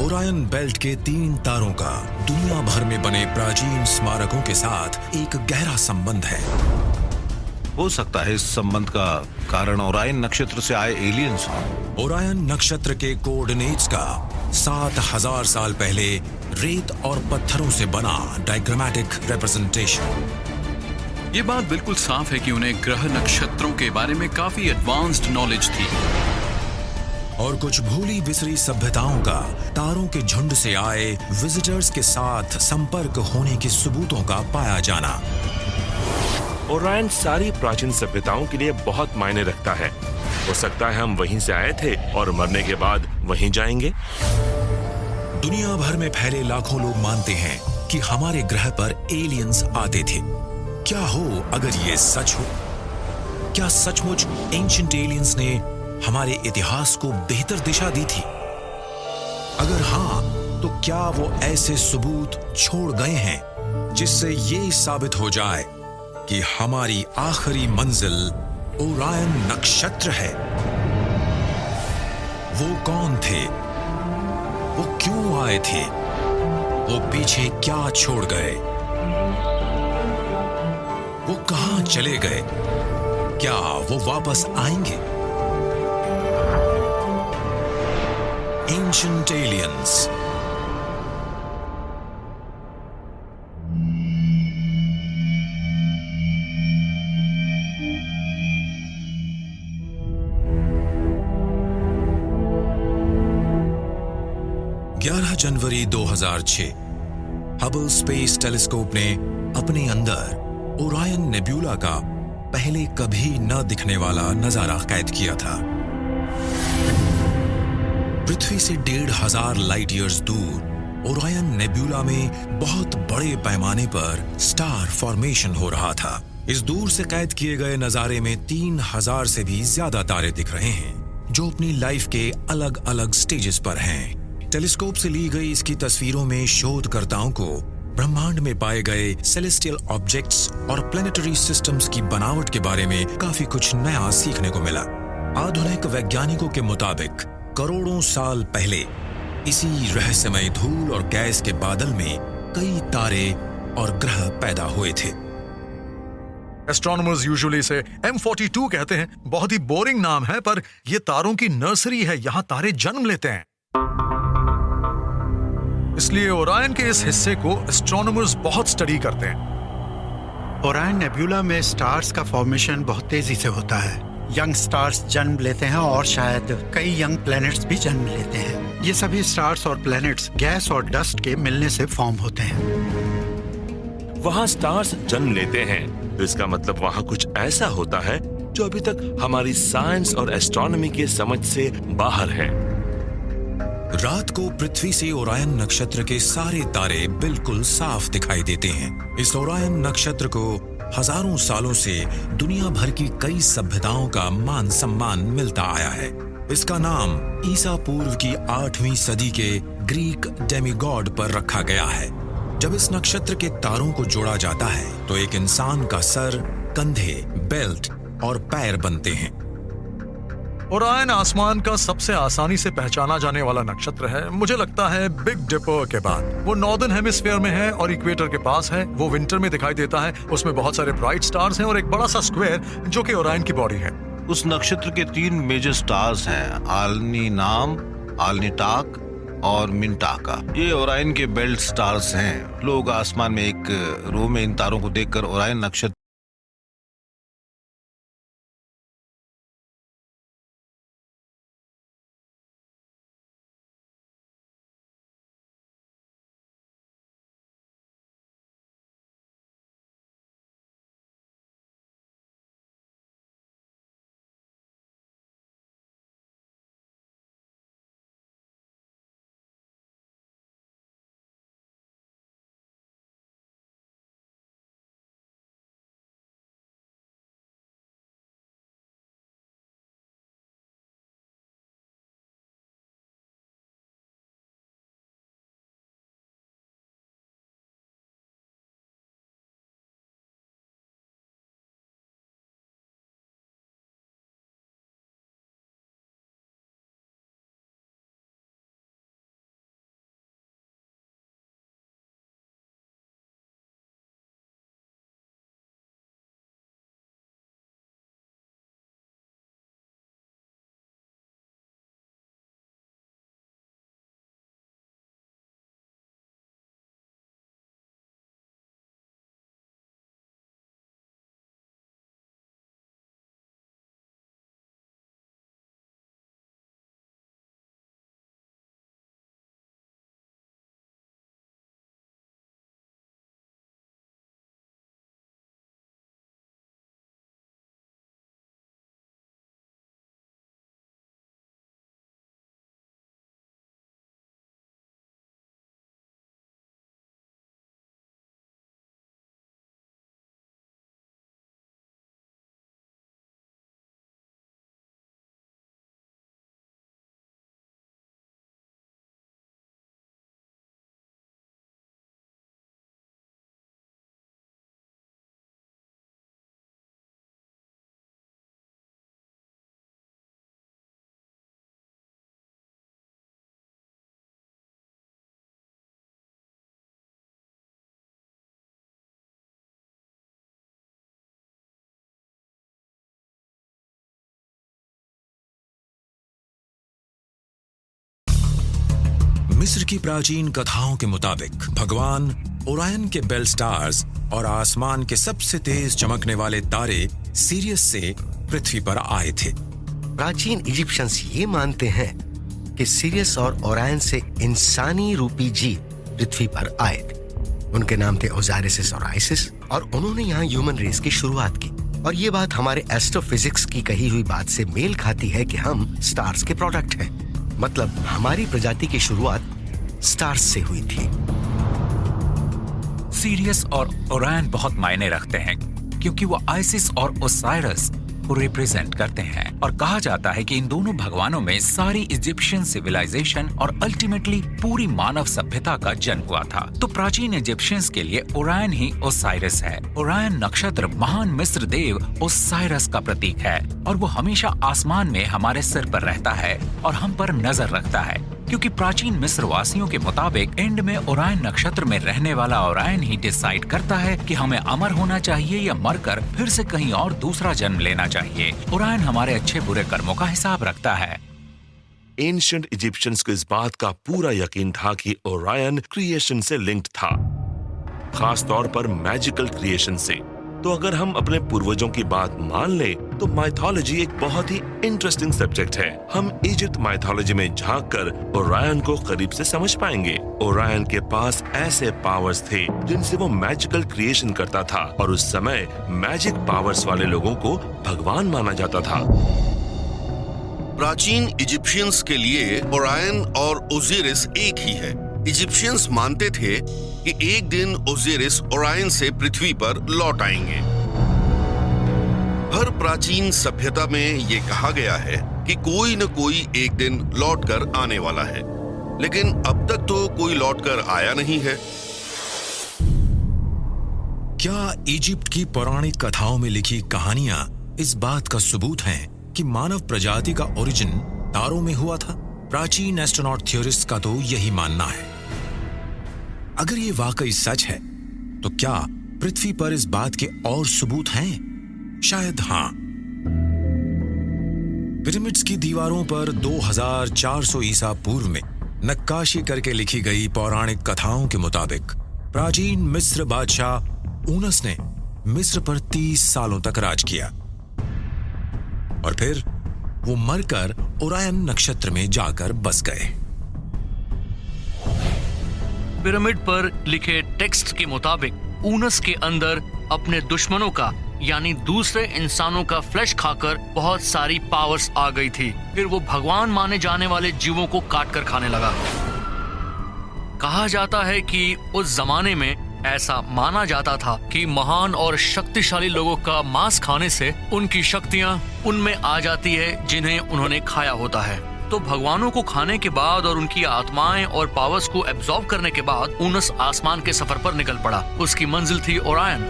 Orion belt के 3 तारों का दुनिया भर में बने प्राचीन स्मारकों के साथ एक गहरा संबंध है। हो सकता है इस संबंध का कारण ओरायन नक्षत्र से आए एलियंस हों। ओरायन नक्षत्र के कोऑर्डिनेट्स का 7000 साल पहले रेत और पत्थरों से बना डायग्रामेटिक रिप्रेजेंटेशन। ये बात बिल्कुल साफ है कि उन्हें ग्रह नक्षत्रों के बारे में काफी एडवांस्ड नॉलेज थी। और कुछ भूली बिसरी सभ्यताओं का तारों के झुंड से आए विजिटर्स के साथ संपर्क होने के सबूतों का पाया जाना। ओरायन सारी प्राचीन सभ्यताओं के लिए बहुत मायने रखता है। हो सकता है हम वहीं से आए थे और मरने के बाद वहीं जाएंगे। दुनिया भर में फैले लाखों लोग मानते हैं कि हमारे ग्रह पर एलियंस आते थे। क्या हो अगर ये सच हो? क्या सचमुच एंशिएंट एलियंस ने हमारे इतिहास को बेहतर दिशा दी थी? अगर हाँ, तो क्या वो ऐसे सबूत छोड़ गए हैं जिससे ये साबित हो जाए कि हमारी आखिरी मंजिल ओरायन नक्षत्र है? वो कौन थे? वो क्यों आए थे? वो पीछे क्या छोड़ गए? वो कहां चले गए? क्या वो वापस आएंगे? Ancient aliens. जनवरी 2006 हबल स्पेस टेलीस्कोप ने अपने अंदर ओरायन नेब्यूला का पहले कभी न दिखने वाला नजारा कैद किया था। पृथ्वी से 1500 लाइट ईयर्स दूर ओरायन नेब्यूला में बहुत बड़े पैमाने पर स्टार फॉर्मेशन हो रहा था। इस दूर से कैद किए गए नजारे में 3000 से भी ज्यादा तारे दिख रहे हैं, जो अपनी लाइफ के अलग अलग स्टेजेस पर हैं। टेलीस्कोप से ली गई इसकी तस्वीरों में शोधकर्ताओं को ब्रह्मांड में पाए गए सेलेस्टियल ऑब्जेक्ट्स और प्लैनेटरी सिस्टम्स की बनावट के बारे में काफी कुछ नया सीखने को मिला। आधुनिक वैज्ञानिकों के मुताबिक करोड़ों साल पहले इसी रहस्यमय धूल और गैस के बादल में कई तारे और ग्रह पैदा हुए थे। एस्ट्रोनॉमर्स यूजुअली इसे M42 कहते हैं। बहुत ही बोरिंग नाम है, पर यह तारों की नर्सरी है। यहाँ तारे जन्म लेते हैं, इसलिए ओरायन के इस हिस्से को एस्ट्रोनॉमर्स बहुत स्टडी करते हैं। ओरायन नेब्यूला में स्टार्स का फॉर्मेशन बहुत तेजी से होता है। यंग स्टार्स जन्म लेते हैं और शायद कई यंग प्लैनेट्स भी जन्म लेते हैं। ये सभी स्टार्स और प्लैनेट्स गैस और डस्ट के मिलने से फॉर्म होते हैं। वहाँ स्टार्स जन्म लेते हैं, तो इसका मतलब वहाँ कुछ ऐसा होता है जो अभी तक हमारी साइंस और एस्ट्रोनॉमी के समझ से बाहर है। रात को पृथ्वी से ओरायन नक्षत्र के सारे तारे बिल्कुल साफ दिखाई देते हैं। इस ओरायन नक्षत्र को हजारों सालों से दुनिया भर की कई सभ्यताओं का मान सम्मान मिलता आया है। इसका नाम ईसा पूर्व की 8वीं सदी के ग्रीक डेमीगॉड पर रखा गया है। जब इस नक्षत्र के तारों को जोड़ा जाता है तो एक इंसान का सर, कंधे, बेल्ट और पैर बनते हैं। ओरायन आसमान का सबसे आसानी से पहचाना जाने वाला नक्षत्र है। मुझे लगता है बिग डिपर के बाद। वो नॉर्दर्न हेमिस्फीयर में है और इक्वेटर के पास है। वो विंटर में दिखाई देता है। उसमें बहुत सारे ब्राइट स्टार्स हैं और एक बड़ा सा स्क्वायर जो कि ओरायन की बॉडी है। उस नक्षत्र के 3 मेजर स्टार्स हैं, आल्नी नाम, आल्नीटाक और मिंटाका। ये ओरायन के बेल्ट स्टार्स हैं। लोग आसमान में एक रो में इन तारों को देखकर ओरायन नक्षत्र मिस्र की प्राचीन कथाओं के मुताबिक भगवान ओरायन के बेल स्टार्स और आसमान के सबसे तेज चमकने वाले तारे सीरियस से पृथ्वी पर आए थे। प्राचीन इजिप्शियंस ये मानते हैं कि सीरियस और ओरायन से इंसानी रूपी जीव पृथ्वी पर आए थे। उनके नाम थे ओजारिस और आइसिस, और उन्होंने यहाँ ह्यूमन रेस की शुरुआत की। और ये बात हमारे एस्ट्रोफिजिक्स की कही हुई बात से मेल खाती है कि हम स्टार्स के प्रोडक्ट हैं। मतलब हमारी प्रजाति की शुरुआत स्टार्स से हुई थी। सीरियस और ओरायन बहुत मायने रखते हैं क्योंकि वो आइसिस और ओसाइरस को रिप्रेजेंट करते हैं, और कहा जाता है कि इन दोनों भगवानों में सारी इजिप्शियन सिविलाइजेशन और अल्टीमेटली पूरी मानव सभ्यता का जन्म हुआ था। तो प्राचीन इजिप्शियंस के लिए ओरायन ही ओसाइरस है। ओरायन नक्षत्र महान मिस्र देव ओसाइरस का प्रतीक है, और वो हमेशा आसमान में हमारे सिर पर रहता है और हम पर नजर रखता है, क्योंकि प्राचीन मिस्र वासियों के मुताबिक एंड में ओरायन नक्षत्र में रहने वाला ओरायन ही डिसाइड करता है कि हमें अमर होना चाहिए या मरकर फिर से कहीं और दूसरा जन्म लेना चाहिए। ओरायन हमारे अच्छे बुरे कर्मों का हिसाब रखता है। एंशिएंट इजिप्शियंस को इस बात का पूरा यकीन था कि ओरायन क्रिएशन से लिंक्ड था, खास तौर पर मैजिकल क्रिएशन से। तो अगर हम अपने पूर्वजों की बात मान लें तो माइथोलॉजी एक बहुत ही इंटरेस्टिंग सब्जेक्ट है। हम इजिप्ट माइथोलॉजी में झांककर ओरायन को करीब से समझ पाएंगे। ओरायन के पास ऐसे पावर्स थे जिनसे वो मैजिकल क्रिएशन करता था, और उस समय मैजिक पावर्स वाले लोगों को भगवान माना जाता था। प्राचीन इजिप्शियंस के लिए ओरायन और ओजिरिस एक ही है। इजिप्शियंस मानते थे कि एक दिन ओजिरिस ओरायन से पृथ्वी पर लौट आएंगे। हर प्राचीन सभ्यता में ये कहा गया है कि कोई न कोई एक दिन लौटकर आने वाला है, लेकिन अब तक तो कोई लौटकर आया नहीं है। क्या इजिप्ट की पौराणिक कथाओं में लिखी कहानियां इस बात का सबूत हैं कि मानव प्रजाति का ओरिजिन तारों में हुआ था? प्राचीन एस्ट्रोनॉट थ्योरिस्ट का तो यही मानना है। अगर ये वाकई सच है तो क्या पृथ्वी पर इस बात के और सबूत हैं? शायद हाँ। पिरामिड्स की दीवारों पर 2400 ईसा पूर्व में नक्काशी करके लिखी गई पौराणिक कथाओं के मुताबिक प्राचीन मिस्र बादशाह ऊनस ने मिस्र पर 30 सालों तक राज किया, और फिर वो मरकर ओरायन नक्षत्र में जाकर बस गए। पिरामिड पर लिखे टेक्स्ट के मुताबिक ऊनस के अंदर अपने दुश्मनों का यानी दूसरे इंसानों का फ्लैश खाकर बहुत सारी पावर्स आ गई थी। फिर वो भगवान माने जाने वाले जीवों को काट कर खाने लगा। कहा जाता है कि उस जमाने में ऐसा माना जाता था कि महान और शक्तिशाली लोगों का मांस खाने से उनकी शक्तियां उनमें आ जाती है जिन्हें उन्होंने खाया होता है। तो भगवानों को खाने के बाद और उनकी आत्माएं और पावर्स को एब्जॉर्ब करने के बाद ऊनस आसमान के सफर पर निकल पड़ा। उसकी मंजिल थी ओरायन।